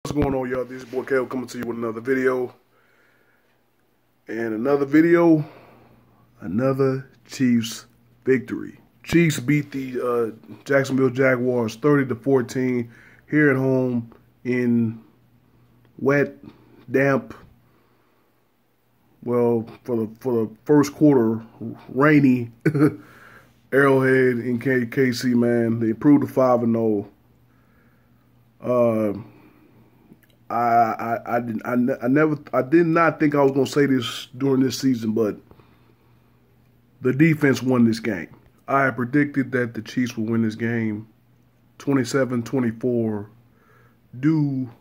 What's going on, y'all? This is your boy Kel coming to you with another video. And another Chiefs victory. Chiefs beat the Jacksonville Jaguars 30-14 here at home in wet, damp, well, for the first quarter, rainy Arrowhead in KC, man. They improved to 5-0. I did not think I was going to say this during this season, but the defense won this game. I had predicted that the Chiefs would win this game 27-24 due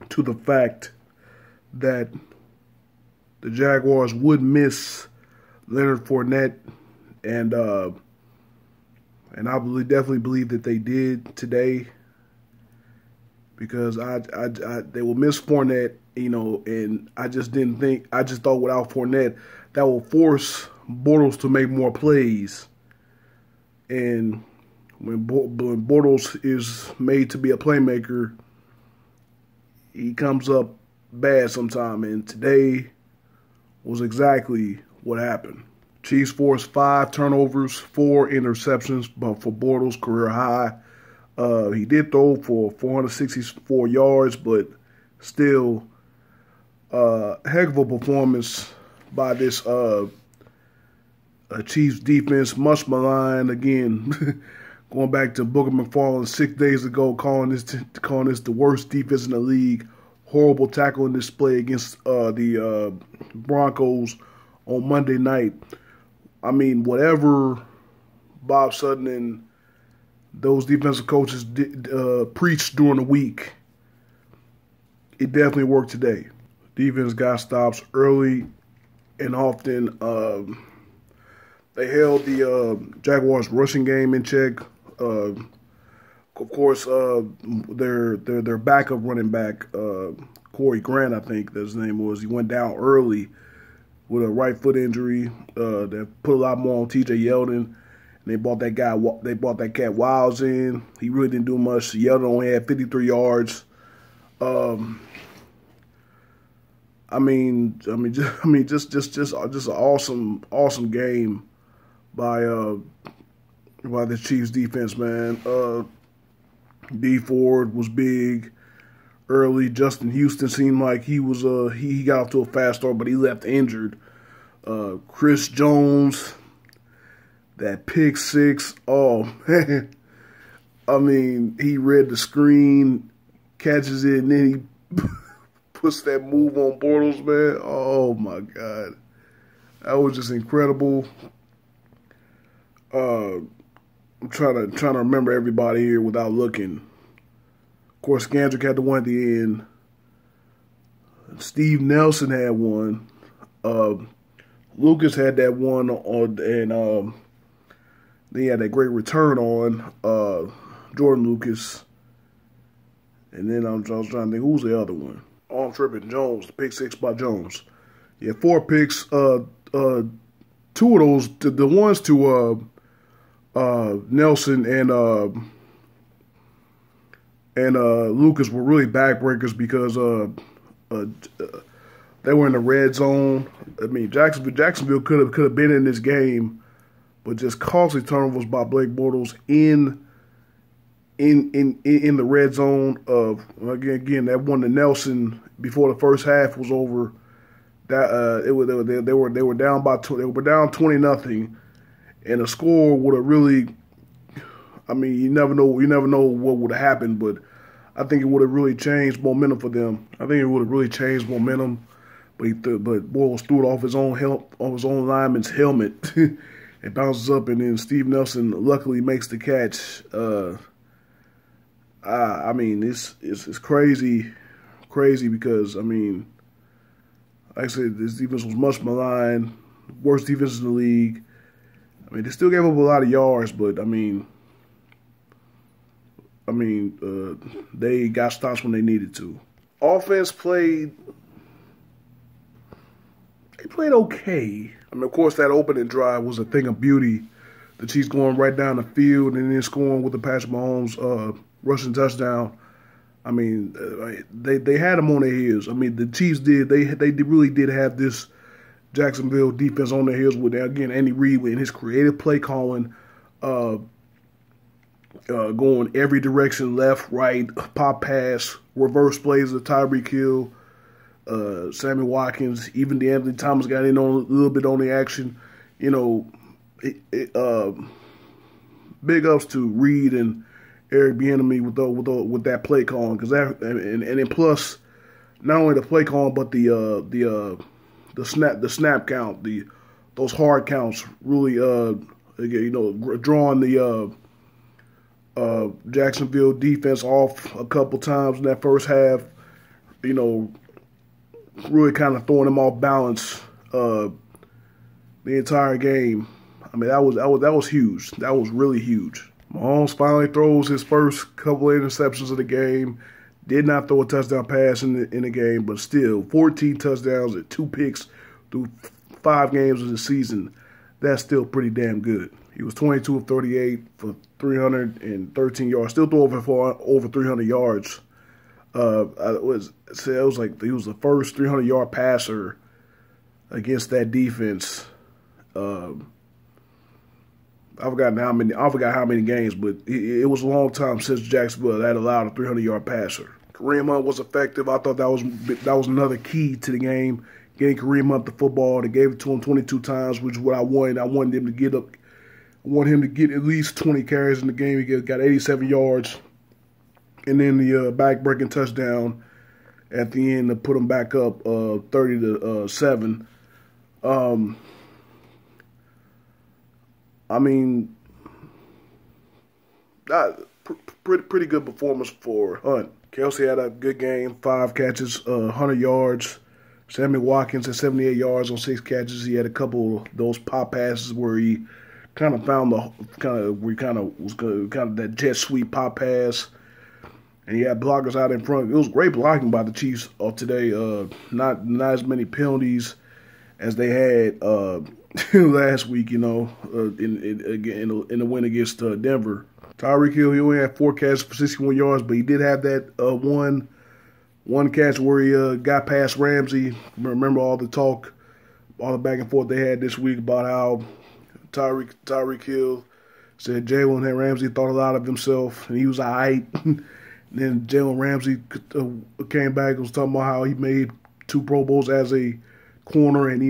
to the fact that the Jaguars would miss Leonard Fournette, and I definitely believe that they did today, because they will miss Fournette, and I just thought without Fournette that will force Bortles to make more plays, and when Bortles is made to be a playmaker, he comes up bad sometime, and today was exactly what happened. Chiefs forced 5 turnovers, 4 interceptions, but for Bortles' career high. He did throw for 464 yards, but still a heck of a performance by this Chiefs defense. Much maligned again. Going back to Booker McFarland 6 days ago, calling this the worst defense in the league. Horrible tackling display against the Broncos on Monday night. I mean, whatever Bob Sutton and those defensive coaches preached during the week, it definitely worked today. Defense got stops early and often. They held the Jaguars' rushing game in check. Of course, their backup running back, Corey Grant, I think his name was, he went down early with a right foot injury that put a lot more on T.J. Yeldon. They brought that cat Wiles in. He really didn't do much. Yeldon only had 53 yards. Just an awesome game by the Chiefs defense, man. D Ford was big early. Justin Houston seemed like he got off to a fast start, but he left injured. Chris Jones, that pick six, oh man. I mean, he read the screen, catches it, and then he puts that move on Bortles, man. Oh my God. That was just incredible. I'm trying to remember everybody here without looking. Of course, Skandrick had the one at the end. Steve Nelson had one. Lucas had that one on, and they had that great return on Jordan Lucas. And then I was trying to think, who's the other one? Oh, I'm tripping. Jones, the pick six by Jones. Yeah, 4 picks. 2 of those, the ones to Nelson and Lucas were really backbreakers, because they were in the red zone. I mean, Jacksonville could have been in this game, but just costly turnovers by Blake Bortles in the red zone. Again, that one to Nelson before the first half was over. That they were down by 20-0, and the score would have really. I mean, you never know what would have happened, but I think it would have really changed momentum for them. I think it would have really changed momentum, but Bortles threw it off his own lineman's helmet. It bounces up, and then Steve Nelson luckily makes the catch. I mean, it's crazy because, I mean, like I said, this defense was much maligned, worst defense in the league. I mean, they still gave up a lot of yards, but I mean, they got stops when they needed to. Offense played okay. I mean, of course, that opening drive was a thing of beauty. The Chiefs going right down the field and then scoring with the Patrick Mahomes rushing touchdown. I mean, they had them on their heels. I mean, the Chiefs did. They really did have this Jacksonville defense on their heels with, again, Andy Reid and his creative play calling, going every direction, left, right, pop pass, reverse plays of Tyreek Hill, Sammy Watkins, even DeAnthony Thomas got in on a little bit on the action. You know, big ups to Reid and Eric Bieniemy with that play calling, because that and then plus not only the play calling but the snap count, those hard counts really drawing the Jacksonville defense off a couple times in that first half. You know, really kind of throwing them off balance the entire game. I mean, that was huge. That was really huge. Mahomes finally throws his first couple of interceptions of the game. Did not throw a touchdown pass in the game, but still, 14 touchdowns and 2 picks through 5 games of the season. That's still pretty damn good. He was 22 of 38 for 313 yards. Still threw over 300 yards. It was like he was the first 300-yard passer against that defense. I forgot how many games, but it was a long time since Jacksonville had allowed a 300-yard passer. Kareem Hunt was effective. I thought that was another key to the game, getting Kareem Hunt the football. They gave it to him 22 times, which is what I wanted. I wanted him to get up. I want him to get at least 20 carries in the game. He got 87 yards, and then the back-breaking touchdown at the end to put him back up 30-7. I mean, pretty good performance for Hunt. Kelsey had a good game, 5 catches, 100 yards. Sammy Watkins had 78 yards on 6 catches. He had a couple of those pop passes where he kind of found that jet sweep pop pass, and he had blockers out in front. It was great blocking by the Chiefs today. Not as many penalties as they had last week, you know, in the win against Denver. Tyreek Hill, he only had 4 catches for 61 yards, but he did have that one catch where he got past Ramsey. Remember all the talk, all the back and forth they had this week about how Tyreek Hill said Jalen and Ramsey thought a lot of himself, and he was all right. Then Jalen Ramsey came back and was talking about how he made 2 Pro Bowls as a corner, and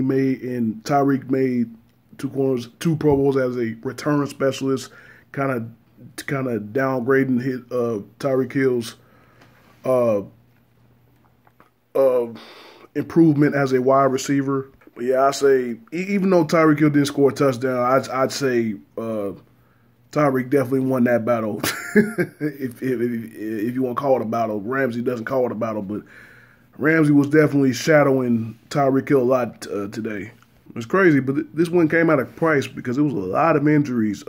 Tyreek made 2 Pro Bowls as a return specialist, kind of downgrading Tyreek Hill's improvement as a wide receiver. But yeah, I say even though Tyreek Hill didn't score a touchdown, I'd say Tyreek definitely won that battle. if you want to call it a battle, Ramsey doesn't call it a battle, but Ramsey was definitely shadowing Tyreek Hill a lot today. It's crazy, but this one came at a price because it was a lot of injuries.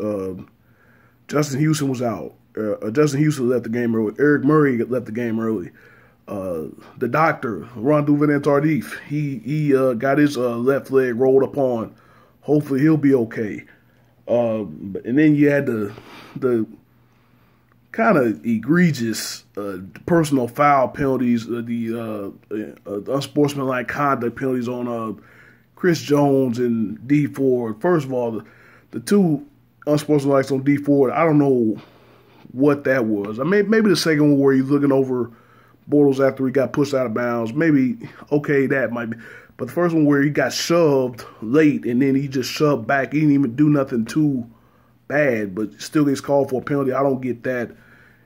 Justin Houston was out. Justin Houston left the game early. Eric Murray left the game early. The doctor, Rondu Van Tardif, he got his left leg rolled upon. Hopefully he'll be okay. And then you had the kind of egregious personal foul penalties, the unsportsmanlike conduct penalties on Chris Jones and D Ford. First of all, the 2 unsportsmanlike on D Ford, I don't know what that was. I mean, maybe the second one where he's looking over Bortles after he got pushed out of bounds, maybe, okay, that might be. But the first one where he got shoved late and then he just shoved back, he didn't even do nothing too bad, but still gets called for a penalty. I don't get that.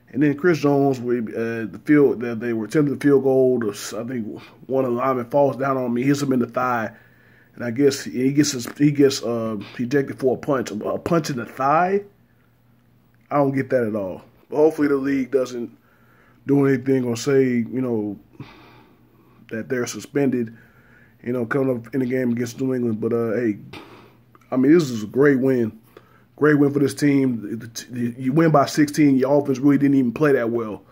And then Chris Jones, they were attempting the field goal. I think one of the linemen falls down on him, he hits him in the thigh, and I guess he gets ejected for a punch in the thigh. I don't get that at all. But hopefully the league doesn't do anything or say, you know, that they're suspended, you know, coming up in the game against New England. But, hey, I mean, this is a great win. Great win for this team. You win by 16. Your offense really didn't even play that well.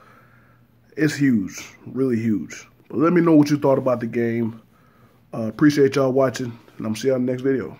It's huge, really huge. But let me know what you thought about the game. Appreciate y'all watching, and I'm going to see y'all in the next video.